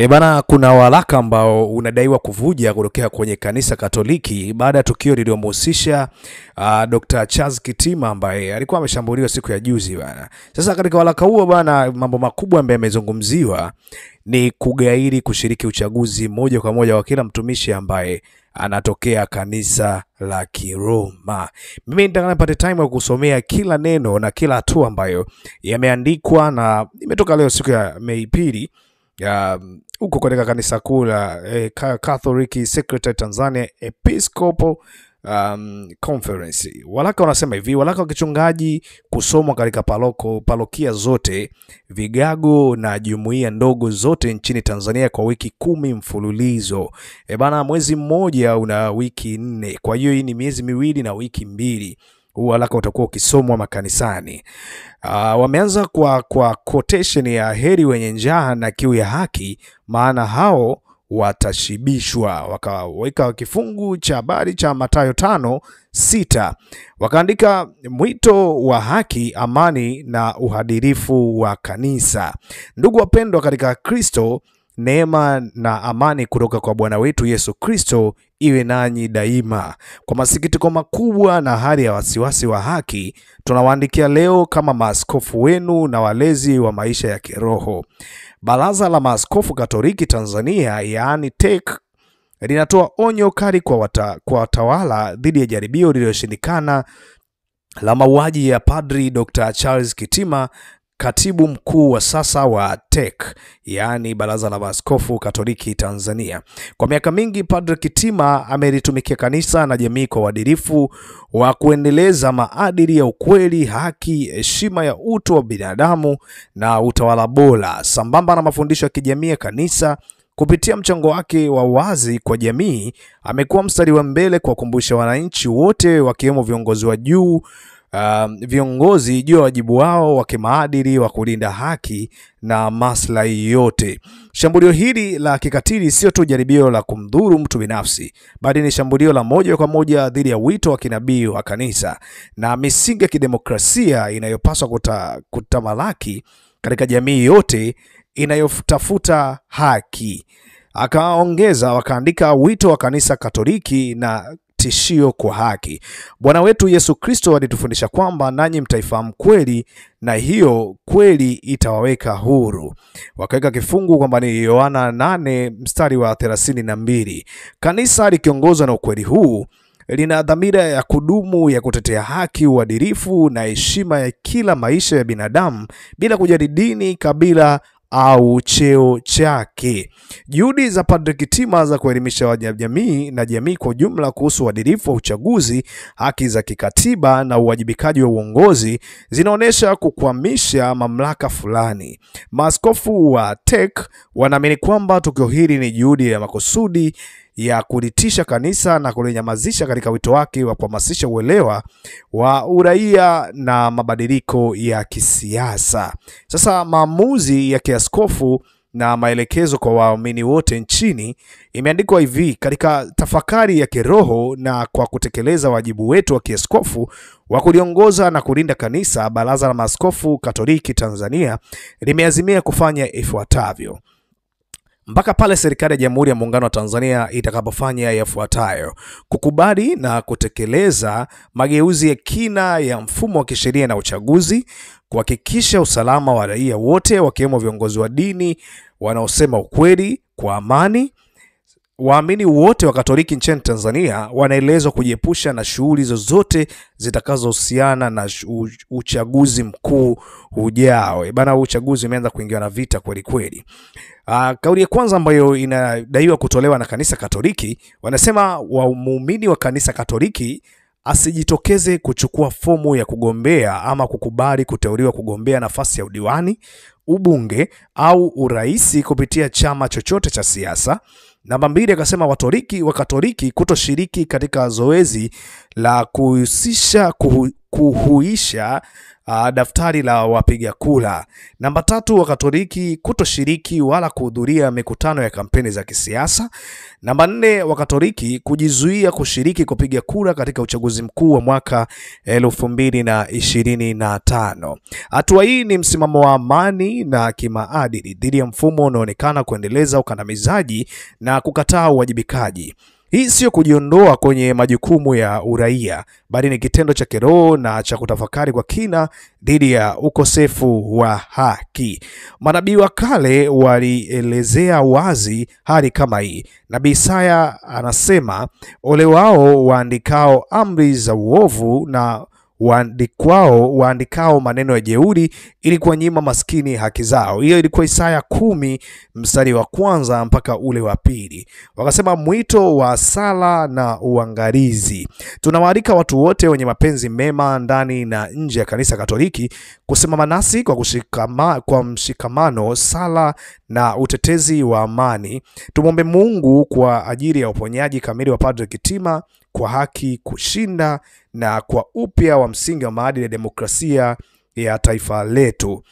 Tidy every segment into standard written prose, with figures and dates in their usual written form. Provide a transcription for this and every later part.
Bana, kuna waraka ambao unadaiwa kuvuja kutokea kwenye kanisa Katoliki baada ya tukio lililomhusisha Dr. Charles Kitima ambaye alikuwa ameshambuliwa siku ya juzi bana. Sasa katika waraka huo bana, mambo makubwa ambayo yamezungumziwa ni kugairi kushiriki uchaguzi moja kwa moja wa kila mtumishi ambaye anatokea kanisa la Kiroma. Mimi nitaka nipate time ya kusomea kila neno na kila hatua ambayo yameandikwa na imetoka leo siku ya Mei pili huko katika kanisa kuu la Catholic Secretary Tanzania Episcopal Conference. Waraka unasema hivi: waraka wa kichungaji kusomwa katika parokia zote, vigago na jumuiya ndogo zote nchini Tanzania kwa wiki 10 mfululizo. Bana, mwezi mmoja una wiki 4. Kwa hiyo hii ni miezi miwili na wiki 2. Huu waraka utakuwa ukisomwa makanisani. Wameanza kwa quotation ya heri wenye njaa na kiu ya haki, maana hao watashibishwa. Wakaweka kifungu cha habari cha Mathayo 5:6. Wakaandika mwito wa haki, amani na uhadilifu wa kanisa. Ndugu wapendwa katika Kristo, neema na amani kutoka kwa Bwana wetu Yesu Kristo iwe nanyi daima. Kwa masikitiko makubwa na hali ya wasiwasi wa haki, tunawaandikia leo kama maaskofu wenu na walezi wa maisha ya kiroho. Baraza la Maaskofu Katoliki Tanzania, yaani TEC, linatoa onyo kali kwa watawala dhidi ya jaribio lililoshindikana la mauaji ya Padri Dr. Charles Kitima, katibu mkuu wa sasa wa TEC, yaani Baraza la Maaskofu Katoliki Tanzania. Kwa miaka mingi Padri Kitima amelitumikia kanisa na jamii kwa uadilifu wa kuendeleza maadili ya ukweli, haki, heshima ya utu wa binadamu na utawala bora, sambamba na mafundisho ya kijamii ya kanisa. Kupitia mchango wake wa wazi kwa jamii, amekuwa mstari wa mbele kwa kukumbusha wananchi wote, wakiwemo viongozi wa juu juu ya wajibu wao wa kimaadili wa kulinda haki na maslahi yote. Shambulio hili la kikatili sio tu jaribio la kumdhuru mtu binafsi, bali ni shambulio la moja kwa moja dhidi ya wito wa kinabii wa kanisa na misingi ya kidemokrasia inayopaswa kutamalaki katika jamii yote inayotafuta haki. Akaongeza, wakaandika wito wa kanisa Katoliki na tishio kwa haki. Bwana wetu Yesu Kristo alitufundisha kwamba nanyi mtaifahamu kweli na hiyo kweli itawaweka huru. Wakaweka kifungu kwamba ni Yohana 8:32. Kanisa likiongozwa na ukweli huu lina dhamira ya kudumu ya kutetea haki, uadilifu na heshima ya kila maisha ya binadamu bila kujali dini, kabila au cheo chake. Juhudi za Padri Kitima za kuelimisha jamii na jamii kwa ujumla kuhusu uadilifu wa uchaguzi, haki za kikatiba na uwajibikaji wa uongozi zinaonesha kukwamisha mamlaka fulani. Maaskofu wa TEC wanaamini kwamba tukio hili ni juhudi ya makusudi ya kulitisha kanisa na kulinyamazisha katika wito wake wa kuhamasisha uelewa wa uraia na mabadiliko ya kisiasa. Sasa maamuzi ya kiaskofu na maelekezo kwa waumini wote nchini imeandikwa hivi: katika tafakari ya kiroho na kwa kutekeleza wajibu wetu wa kiaskofu wa kuliongoza na kulinda kanisa, Baraza la Maaskofu Katoliki Tanzania limeazimia kufanya ifuatavyo mpaka pale serikali ya Jamhuri ya Muungano wa Tanzania itakapofanya yafuatayo: kukubali na kutekeleza mageuzi ya kina ya mfumo wa kisheria na uchaguzi, kuhakikisha usalama wa raia wote wakiwemo viongozi wa dini wanaosema ukweli kwa amani. Waamini wote wa Katoliki nchini Tanzania wanaelezwa kujiepusha na shughuli zozote zitakazohusiana na uchaguzi mkuu ujao. Bana, uchaguzi umeanza kuingiwa na vita kweli kweli. Kauli ya kwanza ambayo inadaiwa kutolewa na kanisa Katoliki, wanasema muumini wa kanisa Katoliki asijitokeze kuchukua fomu ya kugombea ama kukubali kuteuliwa kugombea nafasi ya udiwani, ubunge au uraisi kupitia chama chochote cha siasa. Namba 2, akasema wa Katoliki kutoshiriki katika zoezi la kuhuisha daftari la wapiga kura. Namba 3, wa Katoliki kutoshiriki wala kuhudhuria mikutano ya kampeni za kisiasa. Namba 4, wa Katoliki kujizuia kushiriki kupiga kura katika uchaguzi mkuu wa mwaka 2025. Hatua hii ni msimamo wa amani kijamii na kimaadili dhidi ya mfumo unaoonekana kuendeleza ukandamizaji na kukataa uwajibikaji. Hii sio kujiondoa kwenye majukumu ya uraia, bali ni kitendo cha kiroho na cha kutafakari kwa kina dhidi ya ukosefu wa haki. Manabii wa kale walielezea wazi hali kama hii. Nabii Isaya anasema, ole wao waandikao amri za uovu na waandikao maneno ya jeuri ili kuwanyima maskini haki zao. Hiyo ilikuwa Isaya 10 mstari wa 1 mpaka ule wa 2. Wakasema mwito wa sala na uangalizi. Tunawaalika watu wote wenye mapenzi mema ndani na nje ya kanisa Katoliki kusimama nasi kwa mshikamano, sala na utetezi wa amani. Tumombe Mungu kwa ajili ya uponyaji kamili wa Padre Kitima, kwa haki kushinda na kwa upya wa msingi wa maadili ya demokrasia ya taifa letu.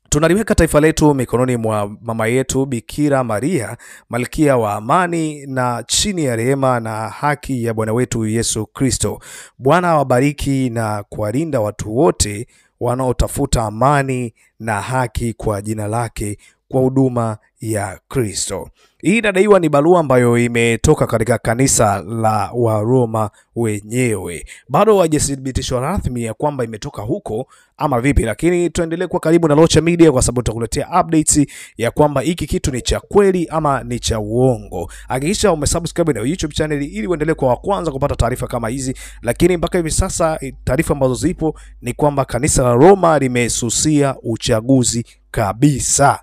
Tunaliweka taifa letu mikononi mwa mama yetu Bikira Maria, Malkia wa amani, na chini ya rehema na haki ya Bwana wetu Yesu Kristo. Bwana awabariki na kuwalinda watu wote wanaotafuta amani na haki kwa jina lake, kwa huduma ya Kristo. Hii inadaiwa ni barua ambayo imetoka katika kanisa la Waroma wenyewe. Bado hajathibitishwa rasmi ya kwamba imetoka huko ama vipi, lakini tuendelee kwa karibu na Locha Media kwa sababu tutakuletea updates ya kwamba hiki kitu ni cha kweli ama ni cha uongo. Hakikisha umesubscribe na YouTube channel ili uendelee kwa wa kwanza kupata taarifa kama hizi. Lakini mpaka hivi sasa taarifa ambazo zipo ni kwamba kanisa la Roma limesusia uchaguzi kabisa.